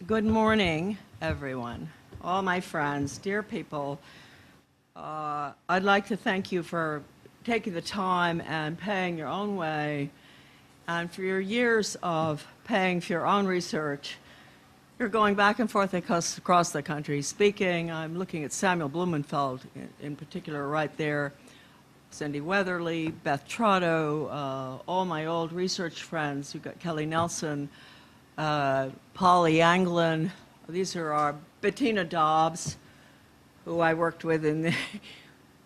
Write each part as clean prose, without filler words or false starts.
Good morning, everyone, all my friends, dear people. I'd like to thank you for taking the time and paying your own way, and for your years of paying for your own research. You're going back and forth across the country speaking. I'm looking at Samuel Blumenfeld in particular right there, Cindy Weatherly, Beth Trotto, all my old research friends. You've got Kelly Nelson, Polly Anglin. These are our Bettina Dobbs, who I worked with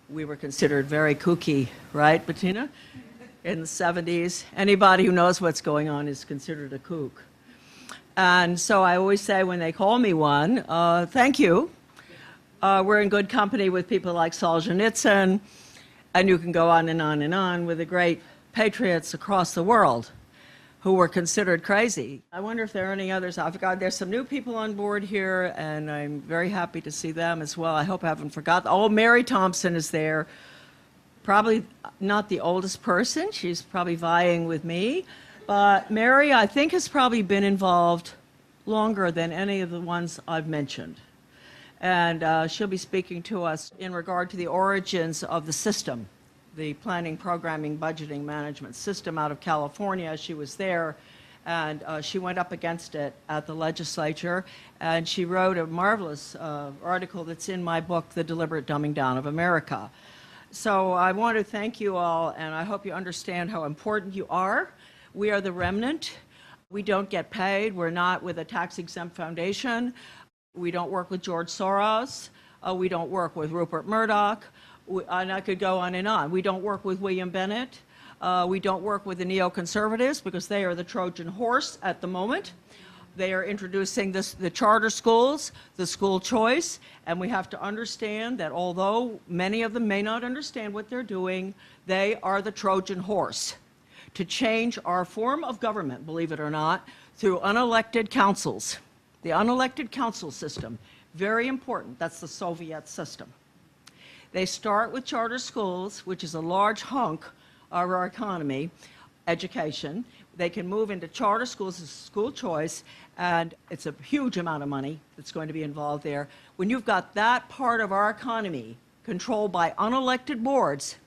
we were considered very kooky, right, Bettina? In the 70s. Anybody who knows what's going on is considered a kook. And so I always say when they call me one, thank you. We're in good company with people like Solzhenitsyn, and you can go on and on and on with the great patriots across the world who were considered crazy. I wonder if there are any others. I forgot there's some new people on board here, and I'm very happy to see them as well. I hope I haven't forgotten. Oh, Mary Thompson is there. Probably not the oldest person. She's probably vying with me. But Mary, I think, has probably been involved longer than any of the ones I've mentioned. And she'll be speaking to us in regard to the origins of the system, the planning, programming, budgeting, management system out of California. She was there, and she went up against it at the legislature, and she wrote a marvelous article that's in my book, The Deliberate Dumbing Down of America. So I want to thank you all, and I hope you understand how important you are. We are the remnant. We don't get paid. We're not with a tax-exempt foundation. We don't work with George Soros. We don't work with Rupert Murdoch. And I could go on and on. We don't work with William Bennett. We don't work with the neoconservatives because they are the Trojan horse at the moment. They are introducing the charter schools, the school choice, and we have to understand that although many of them may not understand what they're doing, they are the Trojan horse to change our form of government, believe it or not, through unelected councils. The unelected council system, very important. That's the Soviet system. They start with charter schools, which is a large hunk of our economy, education. They can move into charter schools as school choice, and it's a huge amount of money that's going to be involved there. When you've got that part of our economy controlled by unelected boards,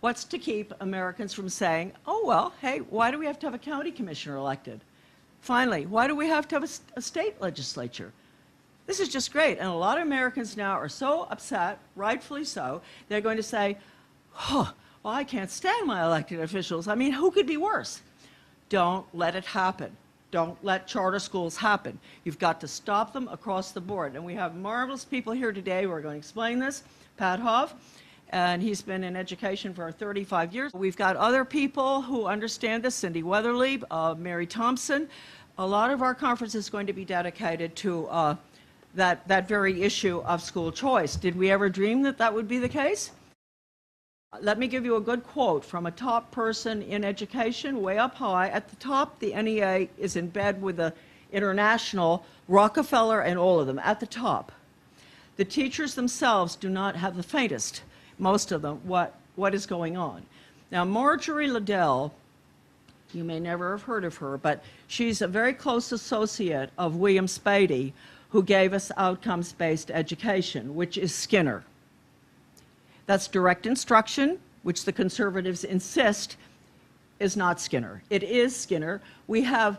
what's to keep Americans from saying, oh, well, hey, why do we have to have a county commissioner elected? Finally, why do we have to have a state legislature? This is just great, and a lot of Americans now are so upset, rightfully so, they're going to say, oh, well, I can't stand my elected officials. I mean, who could be worse? Don't let it happen. Don't let charter schools happen. You've got to stop them across the board, and we have marvelous people here today who are going to explain this. Pat Hove, and he's been in education for 35 years. We've got other people who understand this, Cindy Weatherly, Mary Thompson. A lot of our conference is going to be dedicated to that very issue of school choice. Did we ever dream that that would be the case? Let me give you a good quote from a top person in education, way up high. At the top, the NEA is in bed with the international, Rockefeller and all of them, at the top. The teachers themselves do not have the faintest, most of them, what is going on. Now, Marjorie Liddell, you may never have heard of her, but she's a very close associate of William Spady, who gave us outcomes-based education, which is Skinner. That's direct instruction, which the conservatives insist is not Skinner. It is Skinner. We have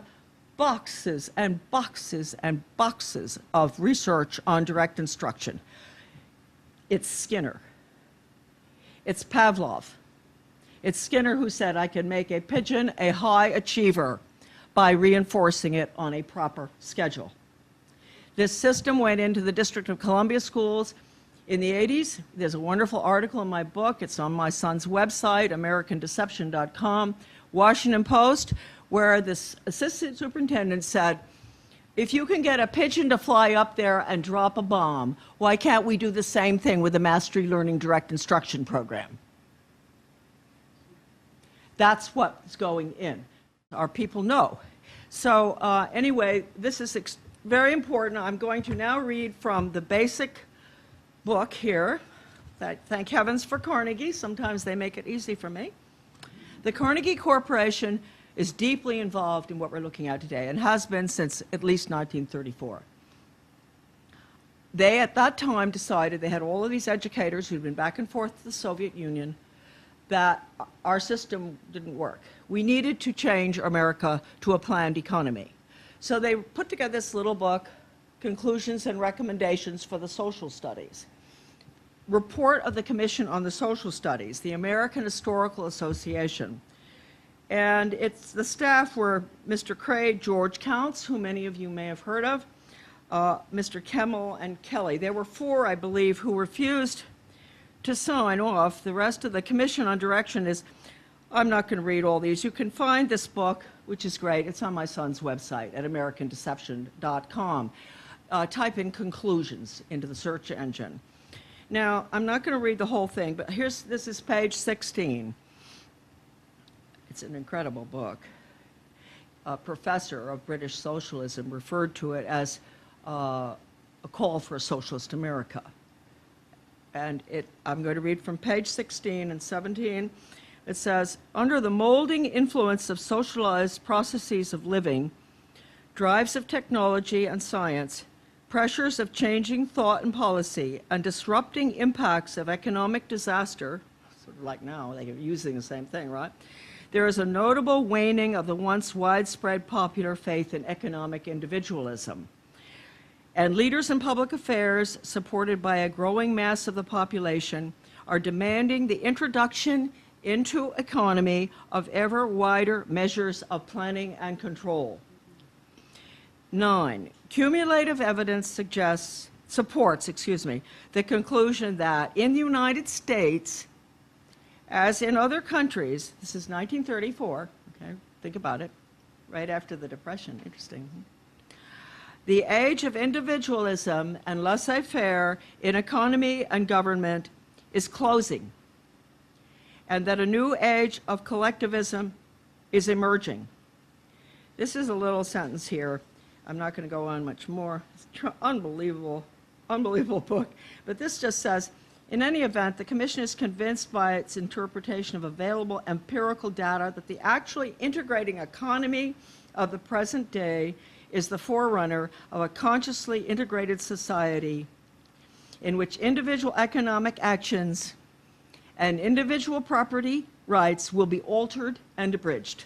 boxes and boxes and boxes of research on direct instruction. It's Skinner. It's Pavlov. It's Skinner who said, I can make a pigeon a high achiever by reinforcing it on a proper schedule. This system went into the District of Columbia schools in the 80s. There's a wonderful article in my book. It's on my son's website, AmericanDeception.com, Washington Post, where this assistant superintendent said, if you can get a pigeon to fly up there and drop a bomb, why can't we do the same thing with the Mastery Learning Direct Instruction program? That's what's going in. Our people know. So anyway, this is very important. I'm going to now read from the basic book here. Thank heavens for Carnegie. Sometimes they make it easy for me. The Carnegie Corporation is deeply involved in what we're looking at today and has been since at least 1934. They, at that time, decided, they had all of these educators who'd been back and forth to the Soviet Union, that our system didn't work. We needed to change America to a planned economy. So they put together this little book, Conclusions and Recommendations for the Social Studies. Report of the Commission on the Social Studies, the American Historical Association. And the staff were Mr. Craig, George Counts, who many of you may have heard of, Mr. Kemmel and Kelly. There were 4, I believe, who refused to sign off. The rest of the Commission on Direction is, I'm not going to read all these. You can find this book, which is great. It's on my son's website at americandeception.com. Type in conclusions into the search engine. Now, I'm not going to read the whole thing, but this is page 16. It's an incredible book. A professor of British socialism referred to it as a call for a socialist America. And I'm going to read from page 16 and 17. It says, under the molding influence of socialized processes of living, drives of technology and science, pressures of changing thought and policy, and disrupting impacts of economic disaster, sort of like now, they're using the same thing, right? There is a notable waning of the once widespread popular faith in economic individualism. And leaders in public affairs, supported by a growing mass of the population, are demanding the introduction into economy of ever wider measures of planning and control. 9, cumulative evidence supports the conclusion that in the United States, as in other countries, this is 1934, okay, think about it, right after the Depression, interesting. The age of individualism and laissez-faire in economy and government is closing, and that a new age of collectivism is emerging. This is a little sentence here. I'm not going to go on much more. It's unbelievable, unbelievable book. But this just says, in any event, the Commission is convinced by its interpretation of available empirical data that the actually integrating economy of the present day is the forerunner of a consciously integrated society in which individual economic actions and individual property rights will be altered and abridged.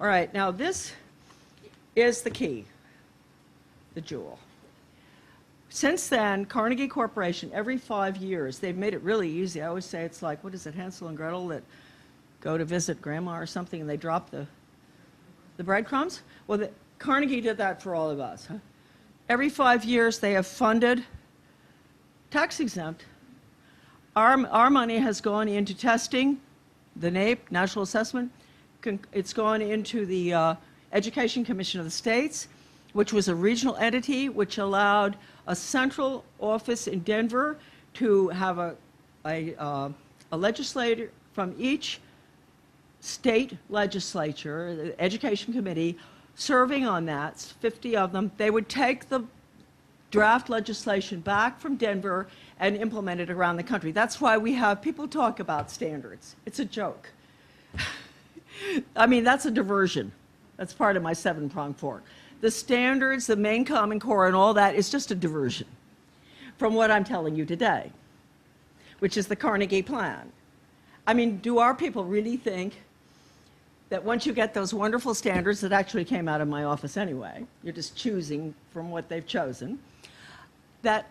All right, now this is the key, the jewel. Since then, Carnegie Corporation, every 5 years, they've made it really easy. I always say it's like, what is it, Hansel and Gretel that go to visit grandma or something and they drop the breadcrumbs? Well, Carnegie did that for all of us. Huh? Every 5 years, they have funded, tax exempt. Our money has gone into testing, the NAEP, National Assessment. It's gone into the Education Commission of the States, which was a regional entity which allowed a central office in Denver to have a legislator from each state legislature, the Education Committee, serving on that, 50 of them. They would take the draft legislation back from Denver and implement it around the country. That's why we have people talk about standards. It's a joke. I mean, that's a diversion. That's part of my 7-pronged fork. The standards, the main common core, and all that is just a diversion from what I'm telling you today, which is the Carnegie Plan. I mean, do our people really think that once you get those wonderful standards that actually came out of my office anyway, you're just choosing from what they've chosen, that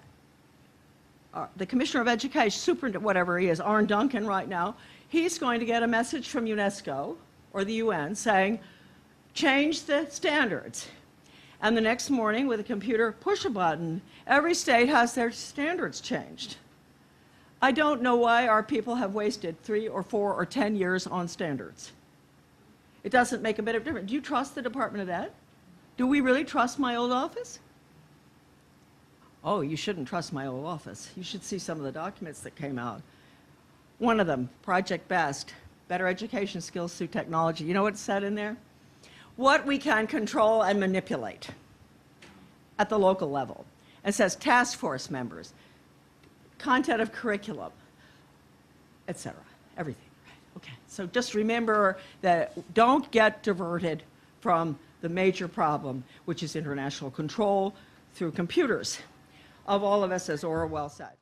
the Commissioner of Education, Superintendent, whatever he is, Arne Duncan right now, he's going to get a message from UNESCO or the UN saying, change the standards. And the next morning, with a computer, push a button, every state has their standards changed. I don't know why our people have wasted 3 or 4 or 10 years on standards. It doesn't make a bit of difference. Do you trust the Department of Ed? Do we really trust my old office? Oh, you shouldn't trust my old office. You should see some of the documents that came out. One of them, Project BEST, Better Education Skills Through Technology. You know what it said in there? What we can control and manipulate at the local level. It says task force members, content of curriculum, etc. Everything. Okay, So just remember that don't get diverted from the major problem, which is international control through computers of all of us, as Orwell said.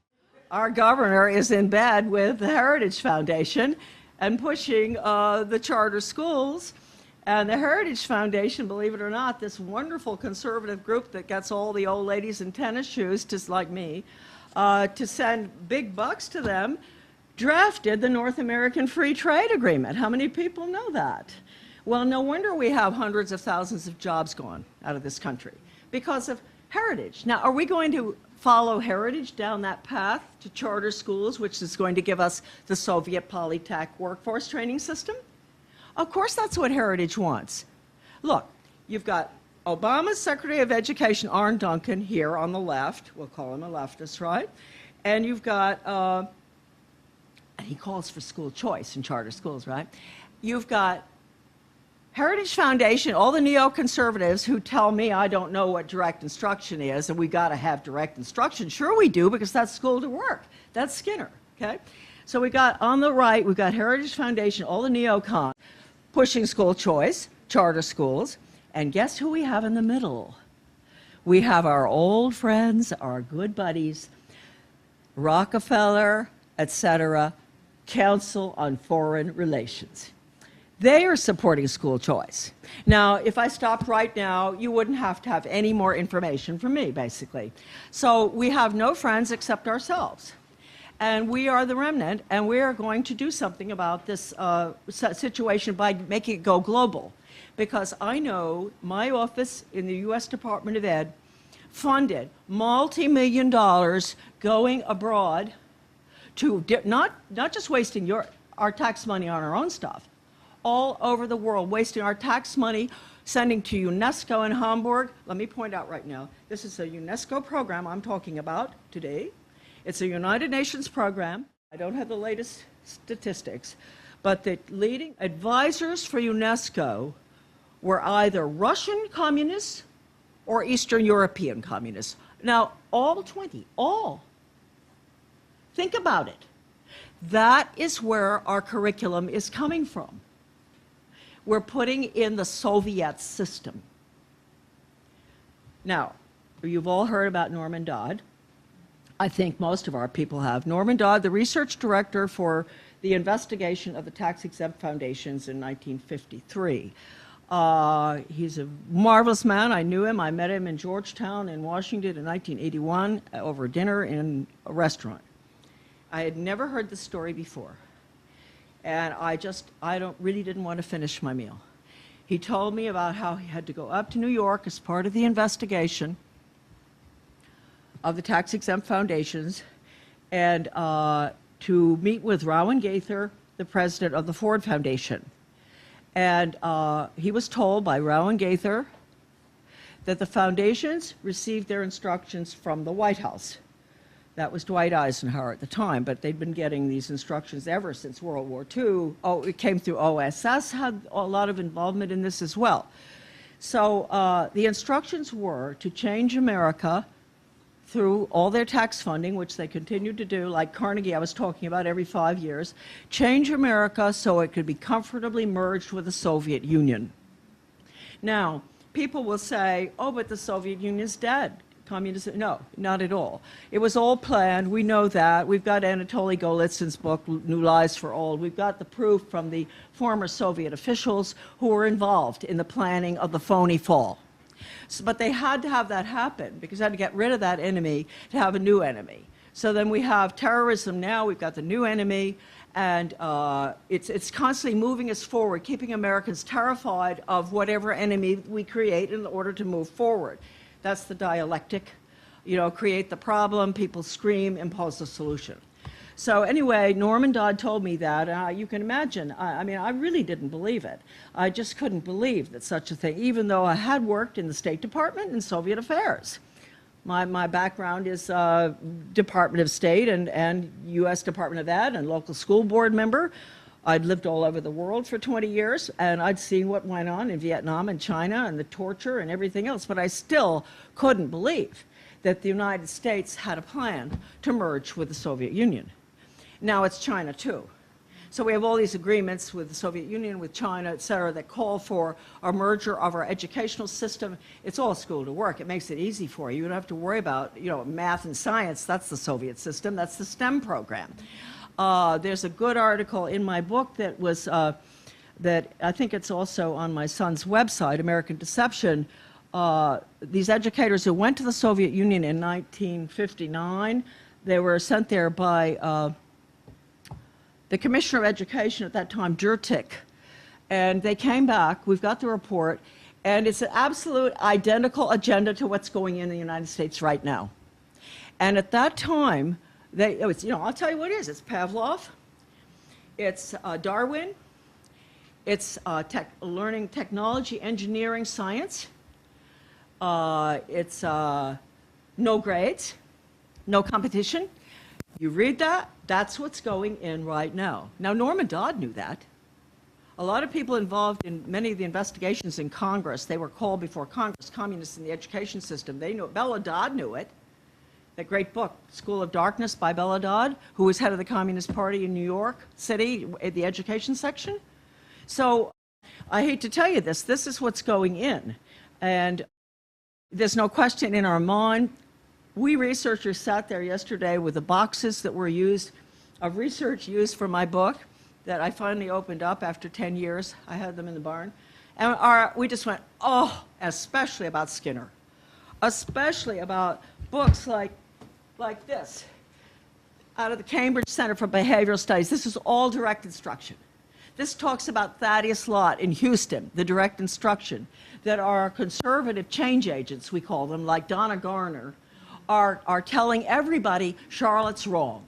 Our governor is in bed with the Heritage Foundation and pushing the charter schools. And the Heritage Foundation, believe it or not, this wonderful conservative group that gets all the old ladies in tennis shoes, just like me, to send big bucks to them, drafted the North American Free Trade Agreement. How many people know that? Well, no wonder we have hundreds of thousands of jobs gone out of this country because of Heritage. Now, are we going to follow Heritage down that path to charter schools, which is going to give us the Soviet Polytech workforce training system? Of course, that's what Heritage wants. Look, you've got Obama's Secretary of Education, Arne Duncan, here on the left. We'll call him a leftist, right? And you've got, and he calls for school choice in charter schools, right? You've got Heritage Foundation, all the neoconservatives who tell me I don't know what direct instruction is and we got to have direct instruction. Sure we do, because that's school to work. That's Skinner, okay? So we got on the right, we've got Heritage Foundation, all the neocons pushing school choice, charter schools, and guess who we have in the middle? We have our old friends, our good buddies, Rockefeller, etc., Council on Foreign Relations. They are supporting school choice. Now, if I stopped right now, you wouldn't have to have any more information from me, basically. So we have no friends except ourselves. And we are the remnant, and we are going to do something about this situation by making it go global. Because I know my office in the U.S. Department of Ed funded multi-million dollars going abroad to not just wasting our tax money on our own stuff, all over the world, wasting our tax money, sending to UNESCO in Hamburg. Let me point out right now, this is a UNESCO program I'm talking about today. It's a United Nations program. I don't have the latest statistics, but the leading advisors for UNESCO were either Russian communists or Eastern European communists. Now, all 20, all. Think about it. That is where our curriculum is coming from. We're putting in the Soviet system. Now, you've all heard about Norman Dodd. I think most of our people have. Norman Dodd, the research director for the investigation of the tax-exempt foundations in 1953. He's a marvelous man. I knew him. I met him in Georgetown in Washington in 1981 over dinner in a restaurant. I had never heard this story before. And I really didn't want to finish my meal. He told me about how he had to go up to New York as part of the investigation of the tax-exempt foundations and to meet with Rowan Gaither, the president of the Ford Foundation. And he was told by Rowan Gaither that the foundations received their instructions from the White House. That was Dwight Eisenhower at the time, but they'd been getting these instructions ever since World War II. Oh, it came through OSS, had a lot of involvement in this as well. So the instructions were to change America through all their tax funding, which they continued to do, like Carnegie I was talking about every 5 years, change America so it could be comfortably merged with the Soviet Union. Now, people will say, oh, but the Soviet Union is dead. Communism, no, not at all. It was all planned. We know that. We've got Anatoly Golitsyn's book, New Lies for Old. We've got the proof from the former Soviet officials who were involved in the planning of the phony fall. So, but they had to have that happen because they had to get rid of that enemy to have a new enemy. So then we have terrorism now. We've got the new enemy. And it's constantly moving us forward, keeping Americans terrified of whatever enemy we create in order to move forward. That's the dialectic, you know, create the problem, people scream, impose the solution. So anyway, Norman Dodd told me that. You can imagine, I mean, I really didn't believe it. I just couldn't believe that such a thing, even though I had worked in the State Department in Soviet affairs. My background is Department of State and U.S. Department of Ed and local school board member. I'd lived all over the world for 20 years, and I'd seen what went on in Vietnam and China and the torture and everything else, but I still couldn't believe that the United States had a plan to merge with the Soviet Union. Now it's China, too. So we have all these agreements with the Soviet Union, with China, et cetera, that call for a merger of our educational system. It's all school to work. It makes it easy for you. You don't have to worry about, math and science. That's the Soviet system. That's the STEM program. There's a good article in my book that was, that I think it's also on my son's website, American Deception. These educators who went to the Soviet Union in 1959, they were sent there by the Commissioner of Education at that time, ETGRTRTE, and they came back. We've got the report, and it's an absolute identical agenda to what's going in the United States right now. And at that time, I'll tell you what it is. It's Pavlov, it's Darwin, it's learning technology, engineering, science. It's no grades, no competition. You read that, that's what's going in right now. Now, Norman Dodd knew that. A lot of people involved in many of the investigations in Congress, they were called before Congress, communists in the education system. They knew it. Bella Dodd knew it. That great book, School of Darkness by Bella Dodd, who was head of the Communist Party in New York City, at the education section. So I hate to tell you this is what's going in. And there's no question in our mind. We researchers sat there yesterday with the boxes that were used, of research used for my book that I finally opened up after 10 years. I had them in the barn. And we just went, oh, especially about Skinner. Especially about books like this, out of the Cambridge Center for Behavioral Studies. This is all direct instruction. This talks about Thaddeus Lott in Houston, the direct instruction, that our conservative change agents, we call them, like Donna Garner, are telling everybody Charlotte's wrong.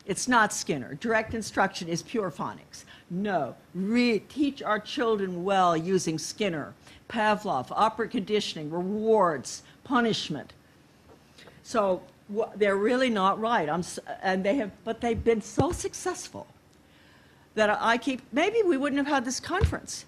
It's not Skinner. Direct instruction is pure phonics. No, teach our children well using Skinner, Pavlov, operant conditioning, rewards, punishment. So they're really not right. But they've been so successful that maybe we wouldn't have had this conference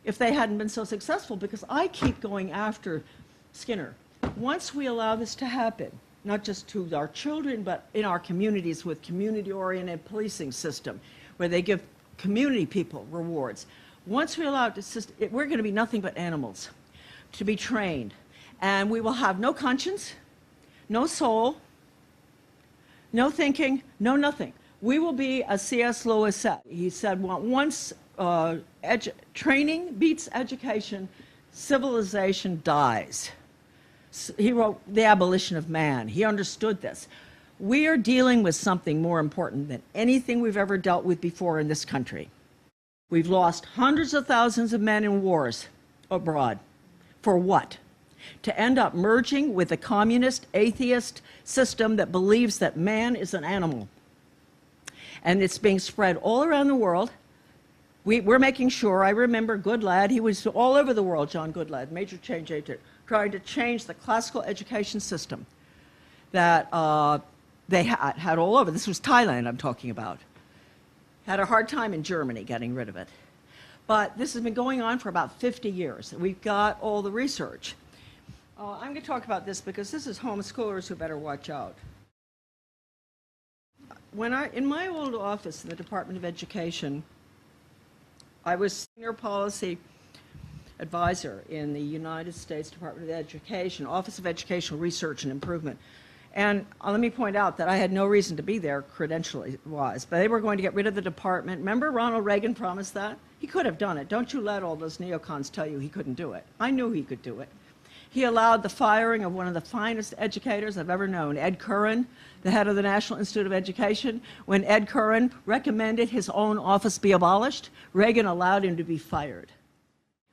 if they hadn't been so successful, because I keep going after Skinner. Once we allow this to happen, not just to our children, but in our communities with community-oriented policing system, where they give community people rewards. Once we allow it, we're going to be nothing but animals to be trained. And we will have no conscience, no soul, no thinking, no nothing. We will be, as C.S. Lewis said, he said, once training beats education, civilization dies. He wrote The Abolition of Man. He understood this. We are dealing with something more important than anything we've ever dealt with before in this country. We've lost hundreds of thousands of men in wars abroad. For what? To end up merging with a communist, atheist system that believes that man is an animal. And it's being spread all around the world. We're making sure, I remember Goodlad, he was all over the world, John Goodlad, major change agent, trying to change the classical education system that they had all over. This was Thailand I'm talking about. Had a hard time in Germany getting rid of it. But this has been going on for about 50 years. We've got all the research. I'm going to talk about this because this is homeschoolers who better watch out. In my old office in the Department of Education, I was senior policy advisor in the United States Department of Education, Office of Educational Research and Improvement. And let me point out that I had no reason to be there credentially-wise, but they were going to get rid of the department. Remember Ronald Reagan promised that? He could have done it. Don't you let all those neocons tell you he couldn't do it. I knew he could do it. He allowed the firing of one of the finest educators I've ever known, Ed Curran, the head of the National Institute of Education. When Ed Curran recommended his own office be abolished, Reagan allowed him to be fired.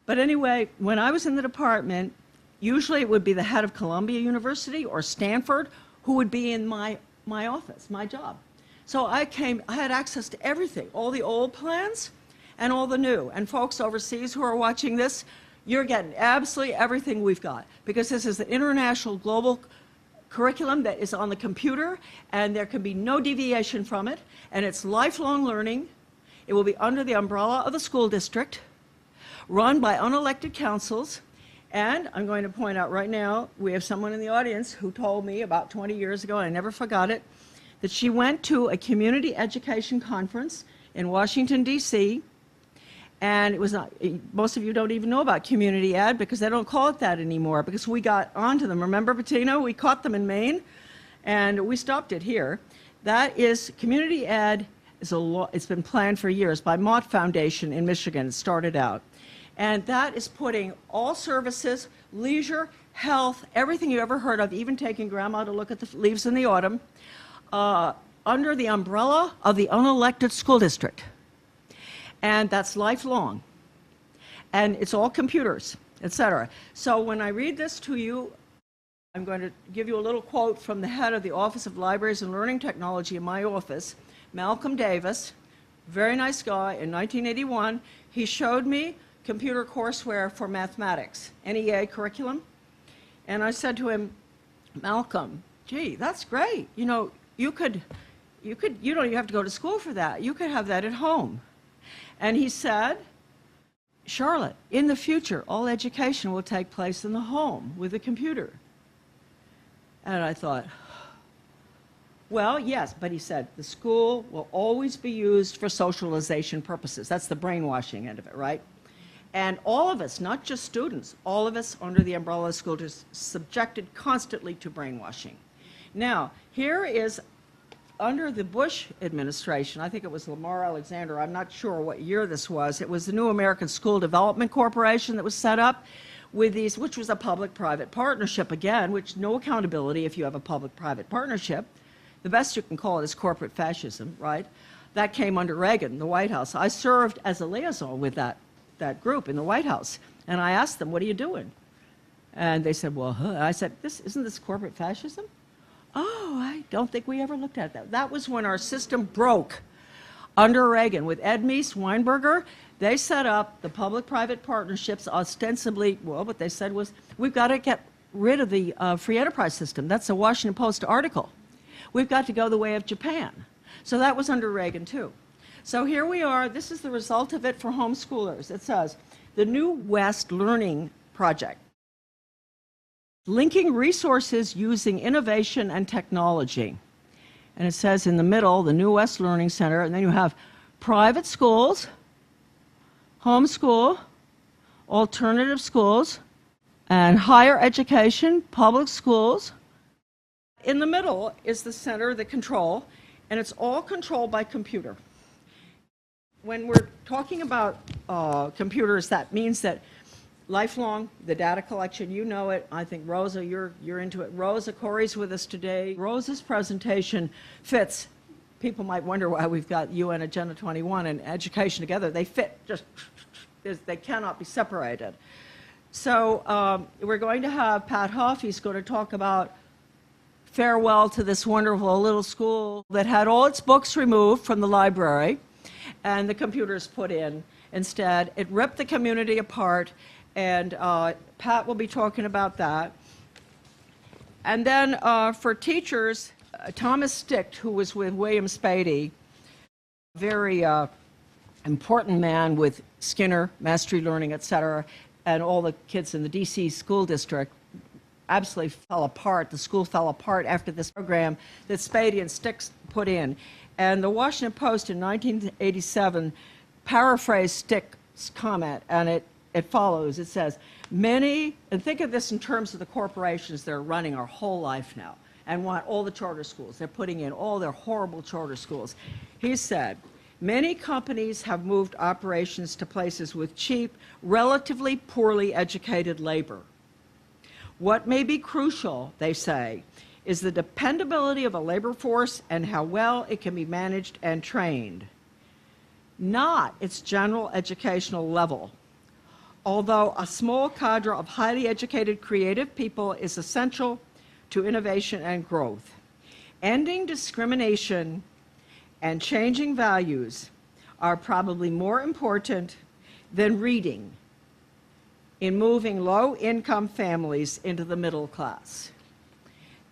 But anyway, when I was in the department, usually it would be the head of Columbia University or Stanford who would be in my office, my job. So I had access to everything, all the old plans and all the new. And folks overseas who are watching this, you're getting absolutely everything we've got, because this is an international global curriculum that is on the computer, and there can be no deviation from it, and it's lifelong learning. It will be under the umbrella of the school district, run by unelected councils. And I'm going to point out right now, we have someone in the audience who told me about 20 years ago, and I never forgot it, that she went to a community education conference in Washington, D.C., and it was not, most of you don't even know about community ed because they don't call it that anymore because we got onto them. Remember, Bettina? We caught them in Maine, and we stopped it here. That is, community ed is it's been planned for years by Mott Foundation in Michigan. It started out. And that is putting all services, leisure, health, everything you ever heard of, even taking grandma to look at the leaves in the autumn, under the umbrella of the unelected school district. And that's lifelong. And it's all computers, etc. So when I read this to you, I'm going to give you a little quote from the head of the Office of Libraries and Learning Technology in my office, Malcolm Davis, very nice guy. In 1981, he showed me computer courseware for mathematics, NEA curriculum. And I said to him, Malcolm, gee, that's great. You know, you don't even have to go to school for that. You could have that at home. And he said, Charlotte, in the future, all education will take place in the home with a computer. And I thought, well, yes, but he said, the school will always be used for socialization purposes. That's the brainwashing end of it, right? And all of us, not just students, all of us under the umbrella of school is subjected constantly to brainwashing. Now, here is, under the Bush administration, I think it was Lamar Alexander, I'm not sure what year this was, it was the New American School Development Corporation that was set up with these, which was a public-private partnership again, which no accountability if you have a public-private partnership. The best you can call it is corporate fascism, right? That came under Reagan, the White House. I served as a liaison with that group in the White House, and I asked them, what are you doing? And they said, well, I said, isn't this corporate fascism? Oh, I don't think we ever looked at that. That was when our system broke under Reagan with Ed Meese, Weinberger. They set up the public-private partnerships ostensibly, well, what they said was, we've got to get rid of the free enterprise system. That's a Washington Post article. We've got to go the way of Japan. So that was under Reagan, too. So here we are. This is the result of it for homeschoolers. It says, the New West Learning Project, linking resources using innovation and technology. And it says in the middle, the New West Learning Center, and then you have private schools, homeschool, alternative schools, and higher education, public schools. In the middle is the center, the control, and it's all controlled by computer. When we're talking about computers, that means that lifelong, the data collection, you know it. I think Rosa, you're into it. Rosa Corey's with us today. Rosa's presentation fits. People might wonder why we've got UN Agenda 21 and education together. They fit, just, they cannot be separated. So we're going to have Pat Huff. He's going to talk about farewell to this wonderful little school that had all its books removed from the library and the computers put in instead. It ripped the community apart, and Pat will be talking about that. And then for teachers, Thomas Sticht, who was with William Spady, very important man with Skinner, Mastery Learning, et cetera, and all the kids in the DC school district, absolutely fell apart. The school fell apart after this program that Spady and Sticht put in. And the Washington Post in 1987 paraphrased Sticht's comment, and it follows. It says, many, and think of this in terms of the corporations that are running our whole life now and want all the charter schools. They're putting in all their horrible charter schools. He said, many companies have moved operations to places with cheap, relatively poorly educated labor. What may be crucial, they say, is the dependability of a labor force and how well it can be managed and trained, not its general educational level. Although a small cadre of highly educated, creative people is essential to innovation and growth. Ending discrimination and changing values are probably more important than reading in moving low-income families into the middle class.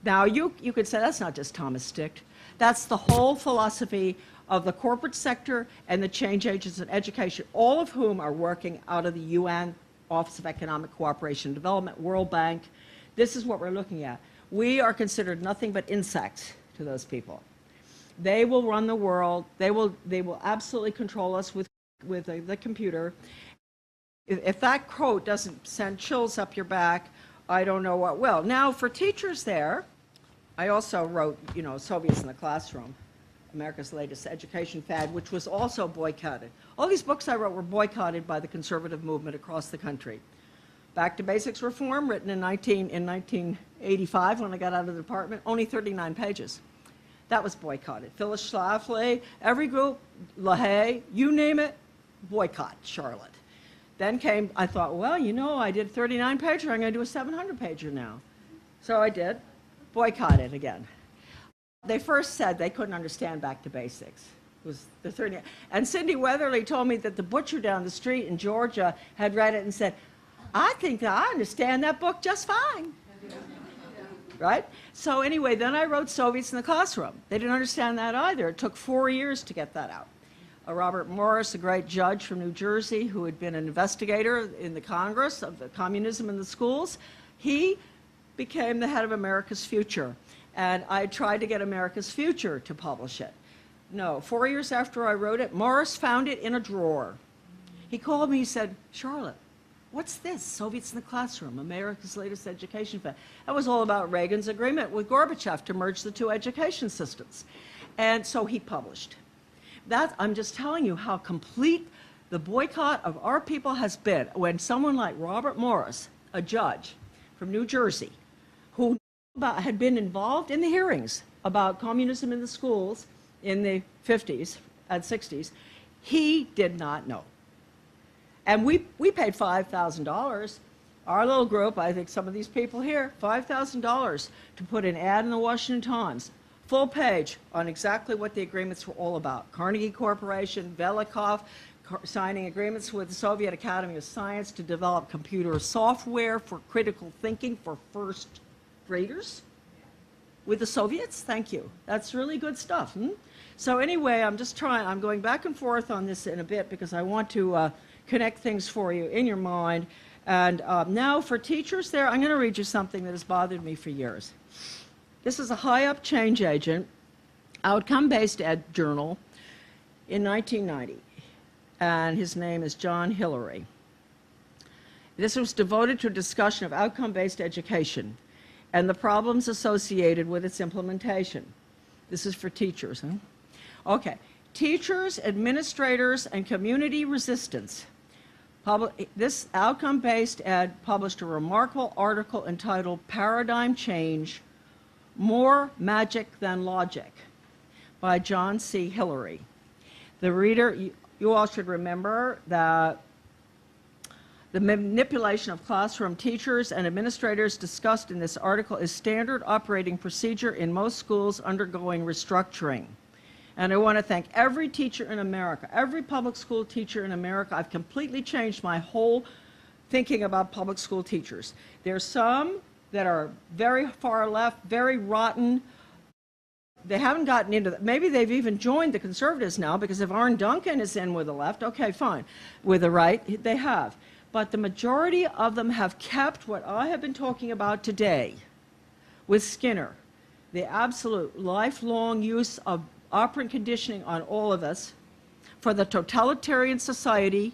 Now, you could say that's not just Thomas Sticht. That's the whole philosophy of the corporate sector and the change agents in education, all of whom are working out of the UN Office of Economic Cooperation and Development, World Bank. This is what we're looking at. We are considered nothing but insects to those people. They will run the world. They will absolutely control us with the computer. If that quote doesn't send chills up your back, I don't know what will. Now, for teachers there, I also wrote, Soviets in the Classroom, America's Latest Education Fad, which was also boycotted. All these books I wrote were boycotted by the conservative movement across the country. Back to Basics Reform, written in 1985 when I got out of the department, only 39 pages. That was boycotted. Phyllis Schlafly, every group, LaHaye, you name it, boycott Charlotte. Then came, I thought, well, I did 39 pager, I'm going to do a 700 pager now. So I did, boycotted again. They first said they couldn't understand Back to Basics. It was the 30, and Cindy Weatherly told me that the butcher down the street in Georgia had read it and said, I think that I understand that book just fine. Right? So anyway, then I wrote Soviets in the Classroom. They didn't understand that either. It took 4 years to get that out. Robert Morris, a great judge from New Jersey who had been an investigator in the Congress of the communism in the schools, he became the head of America's Future. And I tried to get America's Future to publish it. No, 4 years after I wrote it, Morris found it in a drawer. He called me, he said, Charlotte, what's this? Soviets in the Classroom, America's Latest Education Fad. That was all about Reagan's agreement with Gorbachev to merge the two education systems. And so he published. I'm just telling you how complete the boycott of our people has been when someone like Robert Morris, a judge from New Jersey, who had been involved in the hearings about communism in the schools in the 50s and 60s, he did not know. And we paid $5,000, our little group, I think some of these people here, $5,000 to put an ad in the Washington Times, full page on exactly what the agreements were all about. Carnegie Corporation, Velikov, signing agreements with the Soviet Academy of Science to develop computer software for critical thinking for first graders with the Soviets. Thank you. That's really good stuff. So anyway, I'm going back and forth on this in a bit because I want to connect things for you in your mind. And now for teachers there, I'm going to read you something that has bothered me for years. This is a high-up change agent, outcome-based ed journal in 1990, and his name is John Hillary. This was devoted to a discussion of outcome-based education and the problems associated with its implementation. This is for teachers, huh? Okay. Teachers, administrators, and community resistance. This outcome-based ed published a remarkable article entitled Paradigm Change, More Magic Than Logic by John C. Hillary. The reader, you all should remember that the manipulation of classroom teachers and administrators discussed in this article is standard operating procedure in most schools undergoing restructuring. And I want to thank every teacher in America, every public school teacher in America. I've completely changed my whole thinking about public school teachers. There's some that are very far left, very rotten. They haven't gotten into that. Maybe they've even joined the conservatives now, because if Arne Duncan is in with the left, okay, fine. With the right, they have. But the majority of them have kept what I have been talking about today with Skinner, the absolute lifelong use of operant conditioning on all of us for the totalitarian society.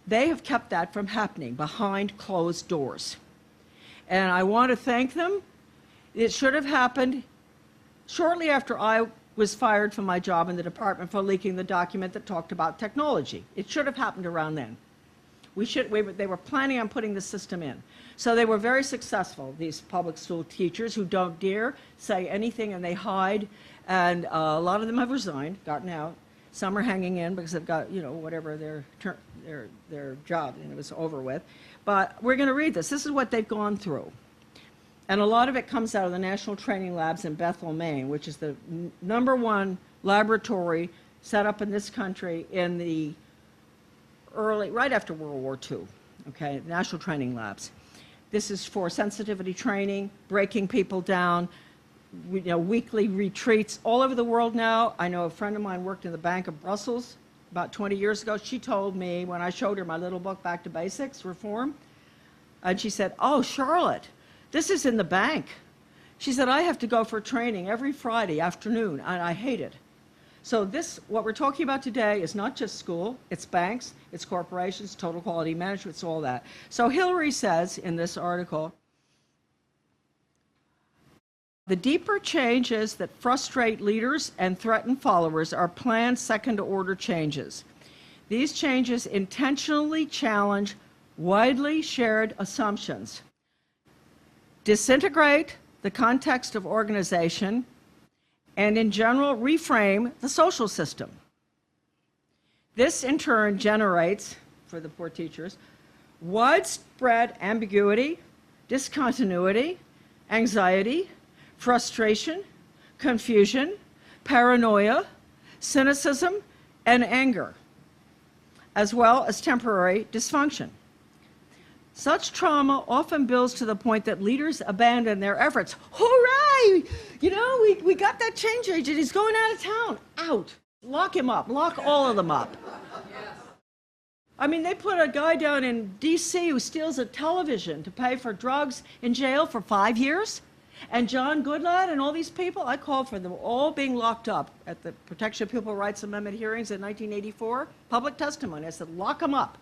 They have kept that from happening behind closed doors. And I want to thank them. It should have happened shortly after I was fired from my job in the department for leaking the document that talked about technology. It should have happened around then. They were planning on putting the system in. So they were very successful, these public school teachers who don't dare say anything and they hide. And a lot of them have resigned, gotten out. Some are hanging in because they've got, whatever their job, and it was over with. But we're going to read this. This is what they've gone through. And a lot of it comes out of the National Training Labs in Bethel, Maine, which is the #1 laboratory set up in this country in the right after World War II, okay, National Training Labs. This is for sensitivity training, breaking people down, weekly retreats all over the world now. I know a friend of mine worked in the Bank of Brussels about 20 years ago. She told me when I showed her my little book, Back to Basics, Reform, and she said, oh, Charlotte, this is in the bank. She said, I have to go for training every Friday afternoon, and I hate it. So this, what we're talking about today, is not just school, it's banks, it's corporations, total quality management, it's all that. So Hillary says in this article, the deeper changes that frustrate leaders and threaten followers are planned second-order changes. These changes intentionally challenge widely shared assumptions, disintegrate the context of organization, and in general reframe the social system. This in turn generates, for the poor teachers, widespread ambiguity, discontinuity, anxiety, frustration, confusion, paranoia, cynicism, and anger, as well as temporary dysfunction. Such trauma often builds to the point that leaders abandon their efforts. Hooray! You know, we got that change agent. He's going out of town. Out. Lock him up. Lock all of them up. I mean, they put a guy down in D.C. who steals a television to pay for drugs in jail for 5 years. And John Goodlad and all these people, I called for them all being locked up at the Protection of People Rights Amendment hearings in 1984. Public testimony. I said, lock them up.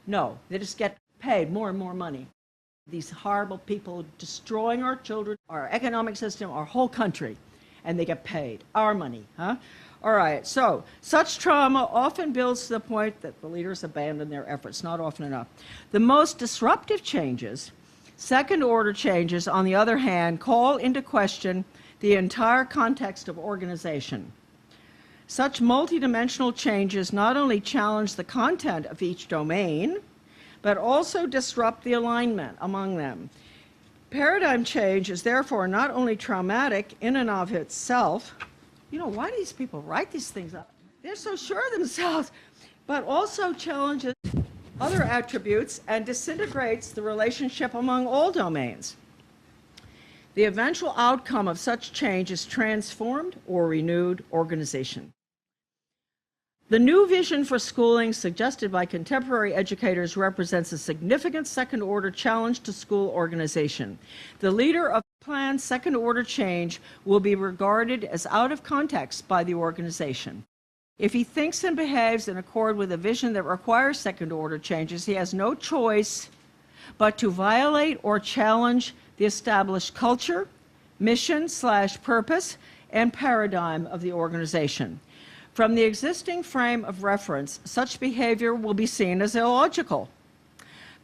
No, they just get paid more and more money. These horrible people destroying our children, our economic system, our whole country, and they get paid. Our money, huh? All right, so such trauma often builds to the point that the leaders abandon their efforts, not often enough. The most disruptive changes, second-order changes, on the other hand, call into question the entire context of organization. Such multidimensional changes not only challenge the content of each domain, but also disrupt the alignment among them. Paradigm change is therefore not only traumatic in and of itself, you know, why do these people write these things up? They're so sure of themselves, but also challenges other attributes and disintegrates the relationship among all domains. The eventual outcome of such change is transformed or renewed organization. The new vision for schooling suggested by contemporary educators represents a significant second-order challenge to school organization. The leader of planned second-order change will be regarded as out of context by the organization. If he thinks and behaves in accord with a vision that requires second-order changes, he has no choice but to violate or challenge the established culture, mission/purpose, and paradigm of the organization. From the existing frame of reference, such behavior will be seen as illogical.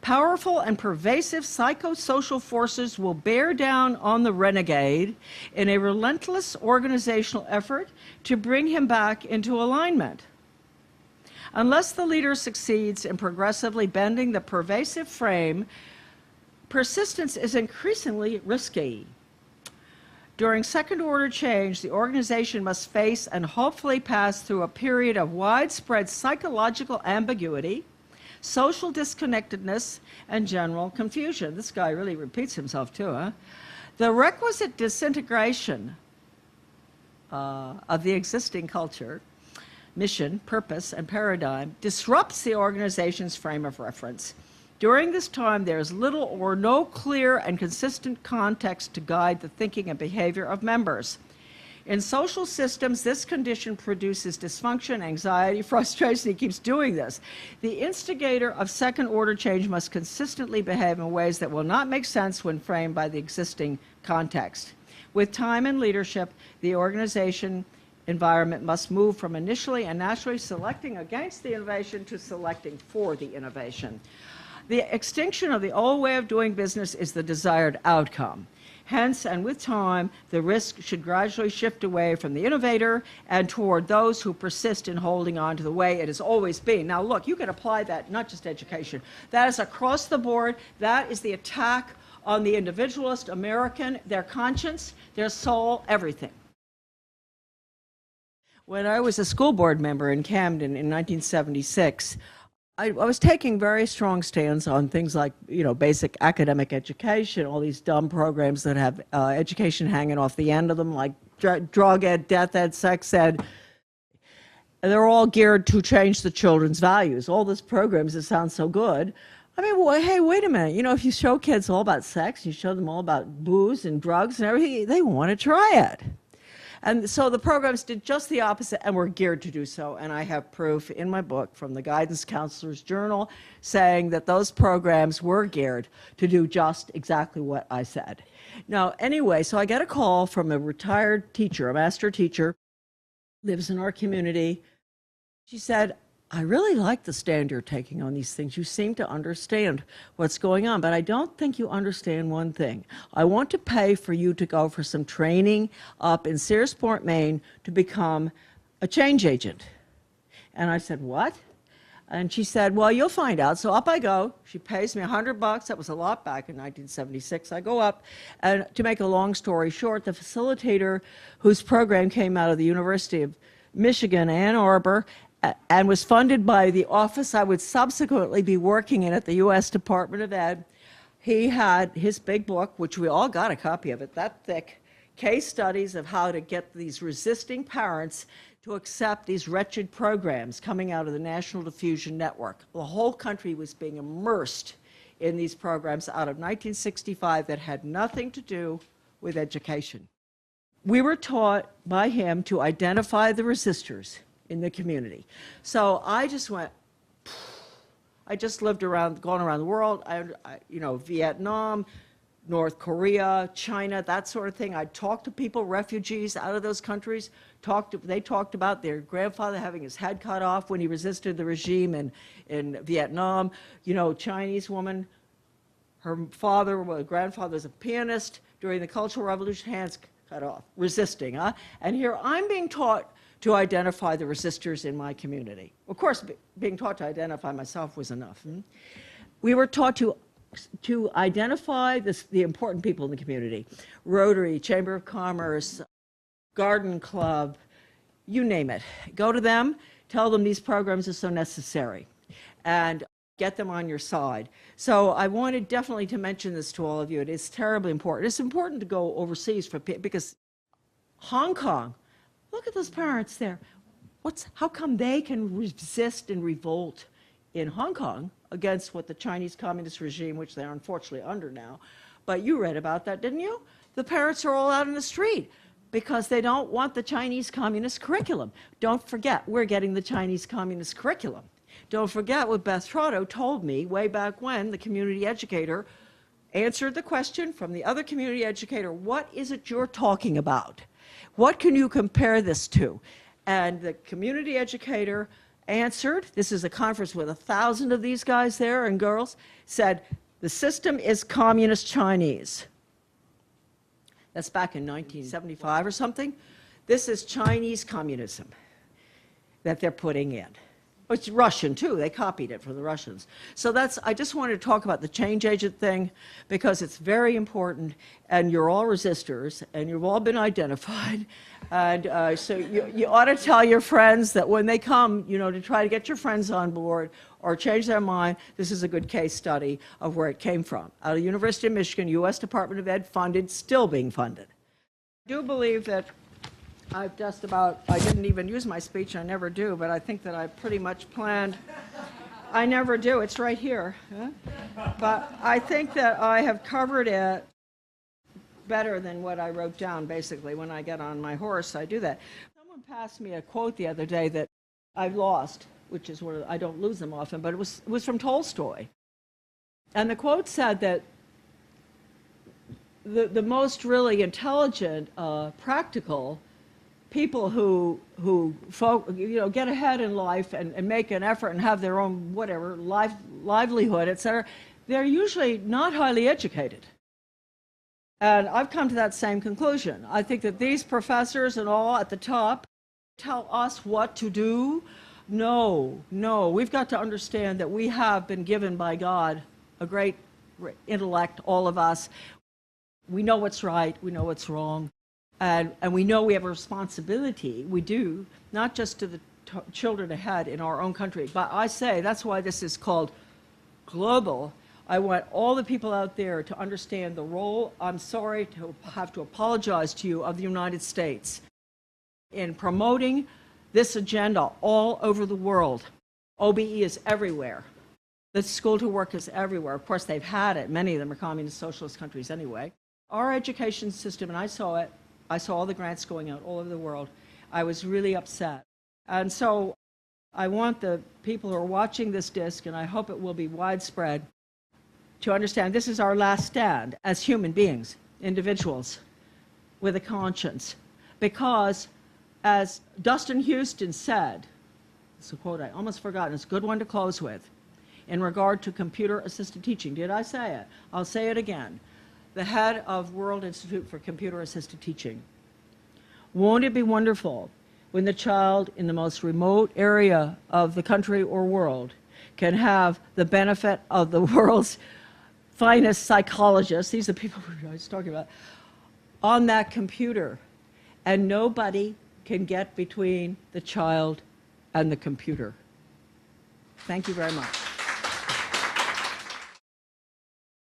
Powerful and pervasive psychosocial forces will bear down on the renegade in a relentless organizational effort to bring him back into alignment. Unless the leader succeeds in progressively bending the pervasive frame, persistence is increasingly risky. During second-order change, the organization must face and hopefully pass through a period of widespread psychological ambiguity, social disconnectedness, and general confusion. This guy really repeats himself too, huh? The requisite disintegration of the existing culture, mission, purpose, and paradigm disrupts the organization's frame of reference. During this time, there is little or no clear and consistent context to guide the thinking and behavior of members. In social systems, this condition produces dysfunction, anxiety, frustration. He keeps doing this. The instigator of second-order change must consistently behave in ways that will not make sense when framed by the existing context. With time and leadership, the organization environment must move from initially and naturally selecting against the innovation to selecting for the innovation. The extinction of the old way of doing business is the desired outcome. Hence, and with time, the risk should gradually shift away from the innovator and toward those who persist in holding on to the way it has always been. Now, look, you can apply that, not just education. That is across the board. That is the attack on the individualist American, their conscience, their soul, everything. When I was a school board member in Camden in 1976, I was taking very strong stands on things like, you know, basic academic education, all these dumb programs that have education hanging off the end of them, like drug ed, death ed, sex ed. And they're all geared to change the children's values. All these programs that sound so good I mean, well, hey, wait a minute. If you show kids all about sex, you show them all about booze and drugs and everything, they want to try it. And so the programs did just the opposite and were geared to do so. And I have proof in my book from the Guidance Counselor's Journal saying that those programs were geared to do just exactly what I said. Now, anyway, so I get a call from a retired teacher, a master teacher, lives in our community. She said, I really like the stand you're taking on these things. You seem to understand what's going on, but I don't think you understand one thing. I want to pay for you to go for some training up in Searsport, Maine, to become a change agent. And I said, what? And she said, well, you'll find out. So up I go. She pays me $100. That was a lot back in 1976. I go up, and to make a long story short, the facilitator whose program came out of the University of Michigan, Ann Arbor, and was funded by the office I would subsequently be working in at the U.S. Department of Ed. He had his big book, which we all got a copy of it, that thick, case studies of how to get these resisting parents to accept these wretched programs coming out of the National Diffusion Network. The whole country was being immersed in these programs out of 1965 that had nothing to do with education. We were taught by him to identify the resistors in the community. So I just went, I just lived around, gone around the world, Vietnam, North Korea, China, that sort of thing. I'd talk to people, refugees out of those countries. They talked about their grandfather having his head cut off when he resisted the regime in Vietnam. Chinese woman, her grandfather was a pianist during the Cultural Revolution, hands cut off, resisting. And here I'm being taught to identify the resistors in my community. Of course, being taught to identify myself was enough. We were taught to identify the important people in the community. Rotary, Chamber of Commerce, Garden Club, you name it. Go to them, tell them these programs are so necessary, and get them on your side. So I wanted definitely to mention this to all of you. It is terribly important. It's important to go overseas because Hong Kong, look at those parents there. How come they can resist and revolt in Hong Kong against what the Chinese Communist regime, which they're unfortunately under now, but you read about that, didn't you? The parents are all out in the street because they don't want the Chinese Communist curriculum. Don't forget, we're getting the Chinese Communist curriculum. Don't forget what Beth Trotto told me way back when the community educator answered the question from the other community educator, what is it you're talking about? What can you compare this to? And the community educator answered, this is a conference with 1,000 of these guys there and girls, said, the system is communist Chinese. That's back in 1975 or something. This is Chinese communism that they're putting in. It's Russian too, they copied it from the Russians. So I just wanted to talk about the change agent thing because it's very important, and you're all resistors and you've all been identified. And so you ought to tell your friends that when they come, to try to get your friends on board or change their mind, this is a good case study of where it came from. Out of the University of Michigan, U.S. Department of Ed funded, still being funded. I do believe that I didn't even use my speech, I never do, but I think that I pretty much planned. I never do, it's right here. But I think that I have covered it better than what I wrote down, basically. When I get on my horse, I do that. Someone passed me a quote the other day that I lost, which is where I don't lose them often, but it was from Tolstoy. And the quote said that the most really intelligent, practical people who get ahead in life and make an effort and have their own livelihood, etc., they're usually not highly educated. And I've come to that same conclusion. I think that these professors and all at the top tell us what to do. No, we've got to understand that we have been given by God a great intellect, all of us. We know what's right, we know what's wrong. And we know we have a responsibility, we do, not just to the children ahead in our own country, but I say that's why this is called global. I want all the people out there to understand the role, I'm sorry to have to apologize to you, of the United States in promoting this agenda all over the world. OBE is everywhere. The school to work is everywhere. Of course, they've had it. Many of them are communist socialist countries anyway. Our education system, and I saw it, I saw all the grants going out all over the world. I was really upset. And so I want the people who are watching this disc, and I hope it will be widespread, to understand this is our last stand as human beings, individuals with a conscience. Because, as Dustin Houston said, it's a quote I almost forgot, it's a good one to close with, in regard to computer-assisted teaching. Did I say it? I'll say it again. The head of World Institute for Computer-Assisted Teaching. Won't it be wonderful when the child in the most remote area of the country or world can have the benefit of the world's finest psychologists, these are the people I was talking about, on that computer, and nobody can get between the child and the computer. Thank you very much.